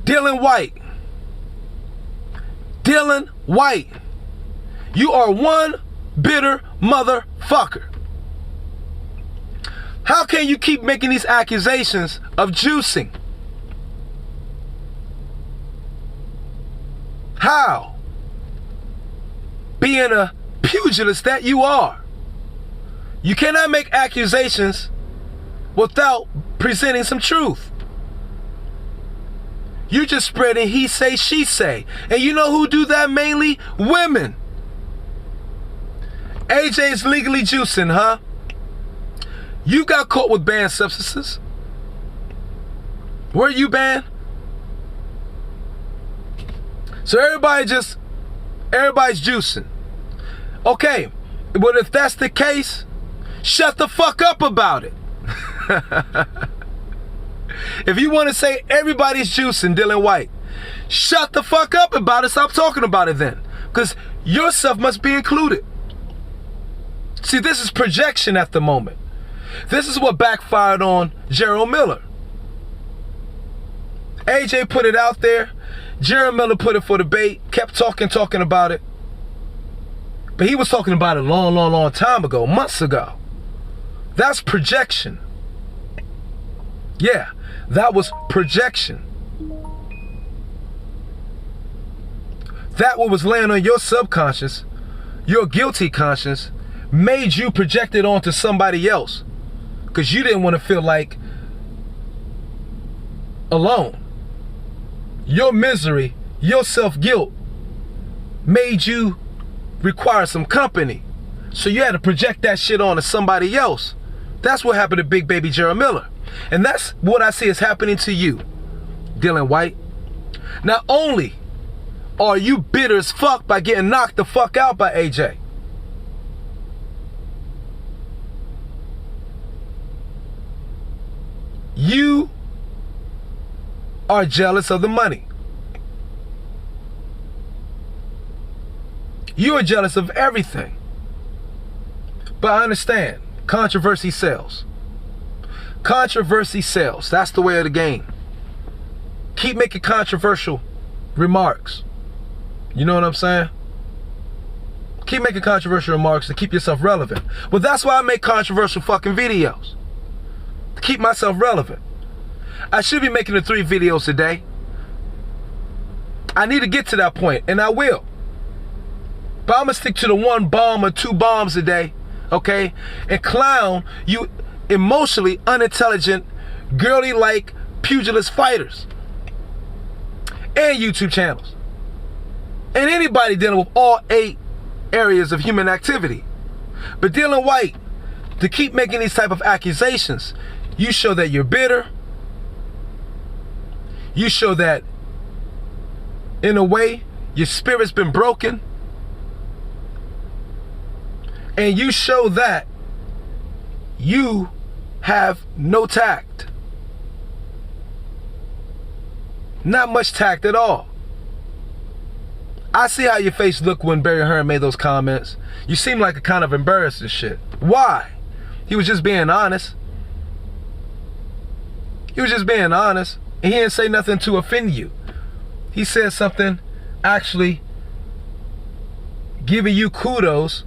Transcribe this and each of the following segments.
Dillian Whyte. Dillian Whyte. You are one bitter motherfucker. How can you keep making these accusations of juicing? How? Being a pugilist that you are. You cannot make accusations without presenting some truth. You're just spreading he say, she say. And you know who do that mainly? Women. AJ's legally juicing, huh? You got caught with banned substances. Were you banned? So everybody's juicing. Okay, but if that's the case, shut the fuck up about it. If you want to say everybody's juicing, Dillian Whyte, shut the fuck up about it. Stop talking about it then. Because yourself must be included. See, this is projection at the moment. This is what backfired on Gerald Miller. AJ put it out there. Gerald Miller put it for debate. Kept talking about it. But he was talking about it a long time ago. Months ago. That's projection. Yeah, that was projection. That what was laying on your subconscious, your guilty conscience, made you project it onto somebody else. Because you didn't want to feel like alone. Your misery, your self-guilt made you require some company. So you had to project that shit onto somebody else. That's what happened to Big Baby Gerald Miller. And that's what I see is happening to you, Dillian Whyte. Not only are you bitter as fuck by getting knocked the fuck out by AJ, you are jealous of the money. You are jealous of everything. But I understand, controversy sells. Controversy sells. That's the way of the game. Keep making controversial remarks. You know what I'm saying? Keep making controversial remarks to keep yourself relevant. Well, that's why I make controversial fucking videos. To keep myself relevant. I should be making the 3 videos a day. I need to get to that point, and I will. But I'm gonna stick to the 1 bomb or 2 bombs a day, okay? And clown you emotionally unintelligent, girly-like pugilist fighters. And YouTube channels. And anybody dealing with all 8 areas of human activity. But Dillian Whyte, to keep making these type of accusations, you show that you're bitter. You show that, in a way, your spirit's been broken. And you show that you have no tact. Not much tact at all. I see how your face looked when Barry Hearn made those comments. You seem like a kind of embarrassed and shit. Why? He was just being honest. He was just being honest. And he didn't say nothing to offend you. He said something actually giving you kudos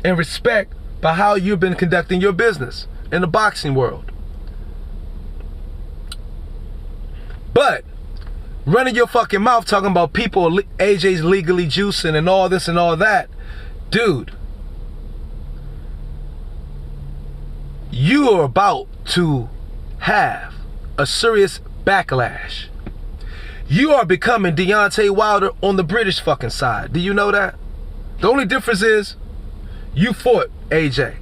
and respect by how you've been conducting your business in the boxing world. But running your fucking mouth talking about people, AJ's legally juicing and all this and all that, dude, you are about to have a serious backlash. You are becoming Deontay Wilder on the British fucking side. Do you know that? The only difference is you fought AJ.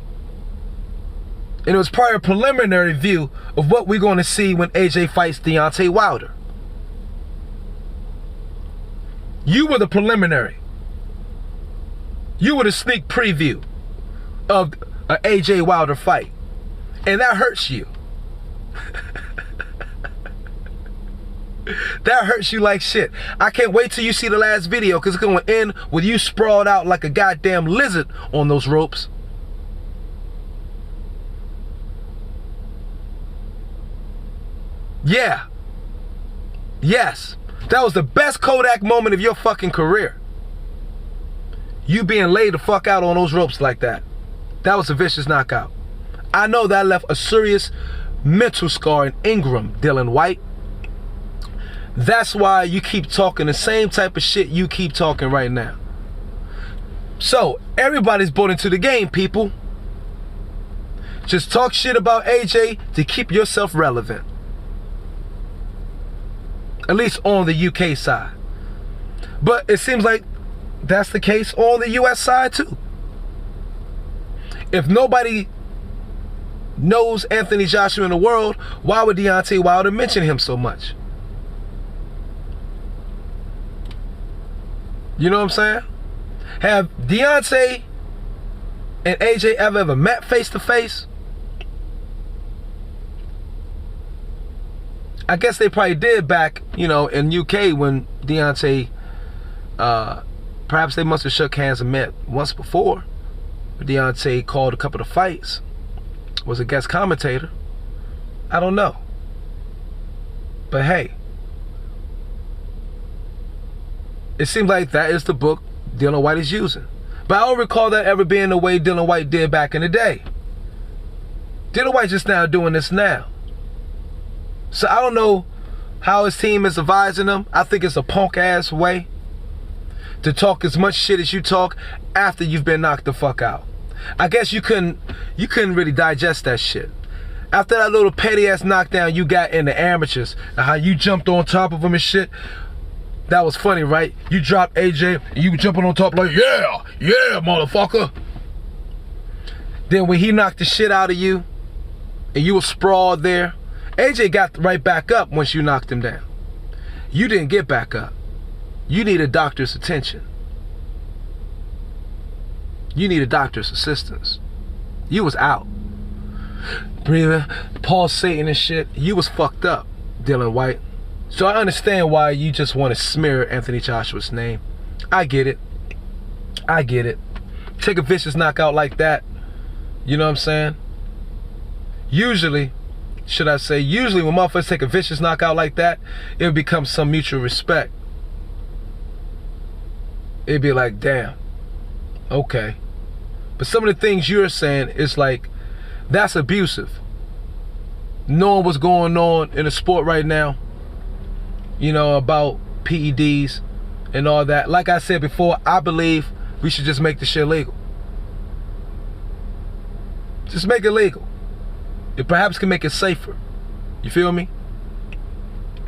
And it was probably a preliminary view of what we're going to see when AJ fights Deontay Wilder. You were the preliminary. You were the sneak preview of an AJ Wilder fight. And that hurts you. That hurts you like shit. I can't wait till you see the last video, because it's going to end with you sprawled out like a goddamn lizard on those ropes. Yeah. Yes. That was the best Kodak moment of your fucking career. You being laid the fuck out on those ropes like that. That was a vicious knockout. I know that left a serious mental scar in Ingram, Dillian Whyte. That's why you keep talking the same type of shit you keep talking right now. So, everybody's bought into the game, people. Just talk shit about AJ to keep yourself relevant. At least on the UK side. But it seems like that's the case on the US side too. If nobody knows Anthony Joshua in the world, why would Deontay Wilder mention him so much? You know what I'm saying? Have Deontay and AJ ever met face to face? I guess they probably did back, in UK when Deontay, perhaps they must have shook hands and met once before. Deontay called a couple of fights, was a guest commentator. I don't know. But hey, it seems like that is the book Dillian Whyte is using. But I don't recall that ever being the way Dillian Whyte did back in the day. Dillian Whyte just now doing this now. So I don't know how his team is advising him. I think it's a punk ass way to talk as much shit as you talk after you've been knocked the fuck out. I guess you couldn't really digest that shit. After that little petty ass knockdown you got in the amateurs, and how you jumped on top of him and shit, that was funny, right? You dropped AJ and you jumping on top like, yeah, motherfucker. Then when he knocked the shit out of you and you were sprawled there, AJ got right back up once you knocked him down. You didn't get back up. You need a doctor's attention. You need a doctor's assistance. You was out. Breathing, pulsating and shit. You was fucked up, Dillian Whyte. So I understand why you just want to smear Anthony Joshua's name. I get it. I get it. Take a vicious knockout like that. You know what I'm saying? Usually when motherfuckers take a vicious knockout like that, it would become some mutual respect. It'd be like, damn, okay. But some of the things you're saying is like, that's abusive. Knowing what's going on in the sport right now, about PEDs and all that. Like I said before, I believe we should just make the shit legal. Just make it legal. It perhaps can make it safer. You feel me?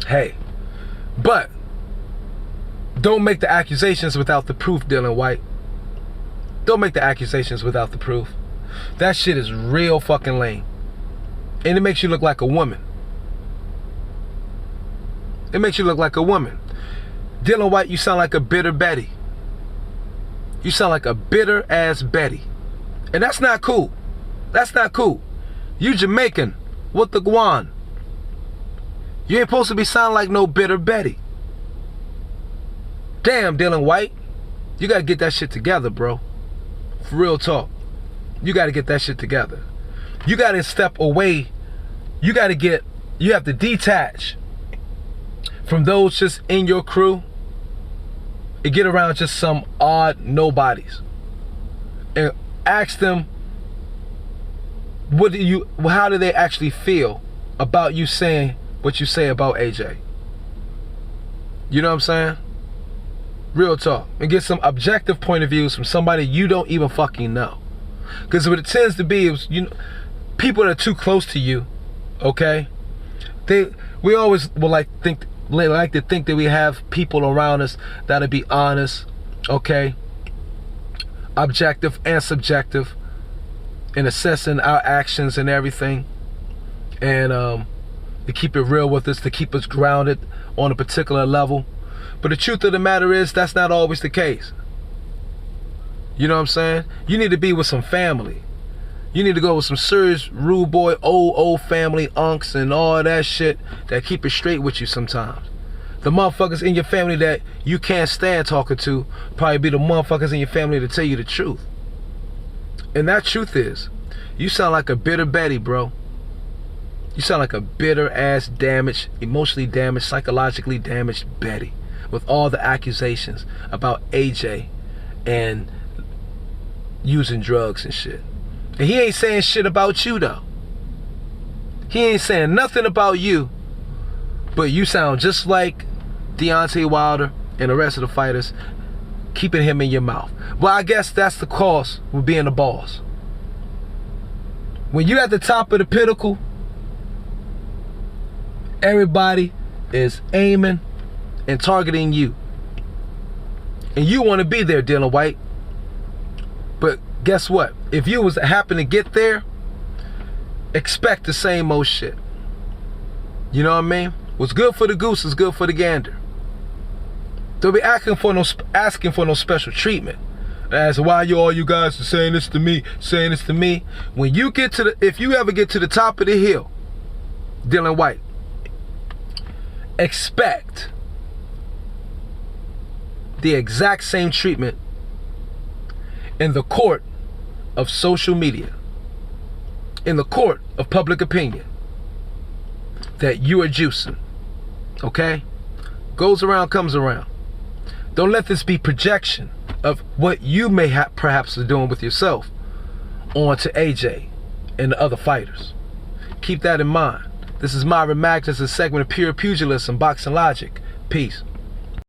Hey, but don't make the accusations without the proof, Dillian Whyte. Don't make the accusations without the proof. That shit is real fucking lame. And it makes you look like a woman. It makes you look like a woman. Dillian Whyte, you sound like a bitter Betty. You sound like a bitter ass Betty. And that's not cool. That's not cool. You Jamaican with the guan. You ain't supposed to be sounding like no bitter Betty. Damn, Dillian Whyte. You gotta get that shit together, bro. For real talk. You gotta get that shit together. You gotta step away. You have to detach from those just in your crew and get around just some odd nobodies. And ask them, how do they actually feel about you saying what you say about AJ? You know what I'm saying? Real talk. And get some objective point of views from somebody you don't even fucking know. Because what it tends to be is, people that are too close to you, okay? We always like to think that we have people around us that'll be honest, okay? Objective and subjective in assessing our actions and everything, and to keep it real with us, to keep us grounded on a particular level. But the truth of the matter is, that's not always the case. You know what I'm saying? You need to be with some family. You need to go with some serious rude boy, old family unks and all that shit that keep it straight with you sometimes. The motherfuckers in your family that you can't stand talking to probably be the motherfuckers in your family to tell you the truth. And that truth is, you sound like a bitter Betty, bro. You sound like a bitter ass, damaged, emotionally damaged, psychologically damaged Betty, with all the accusations about AJ and using drugs and shit. And he ain't saying shit about you though. He ain't saying nothing about you, but you sound just like Deontay Wilder and the rest of the fighters, keeping him in your mouth. Well, I guess that's the cost with being a boss. When you're at the top of the pinnacle, everybody is aiming and targeting you. And you want to be there, Dillian Whyte. But guess what? If you was to happen to get there, expect the same old shit. You know what I mean? What's good for the goose is good for the gander. Don't be asking for no special treatment. As why all you guys are saying this to me, When you get to if you ever get to the top of the hill, Dillian Whyte, expect the exact same treatment in the court of social media, in the court of public opinion, that you are juicing. Okay? Goes around, comes around. Don't let this be projection of what you may perhaps are doing with yourself onto AJ and the other fighters. Keep that in mind. This is Myron Mack. This is a segment of Pure Pugilism, Boxing Logic. Peace.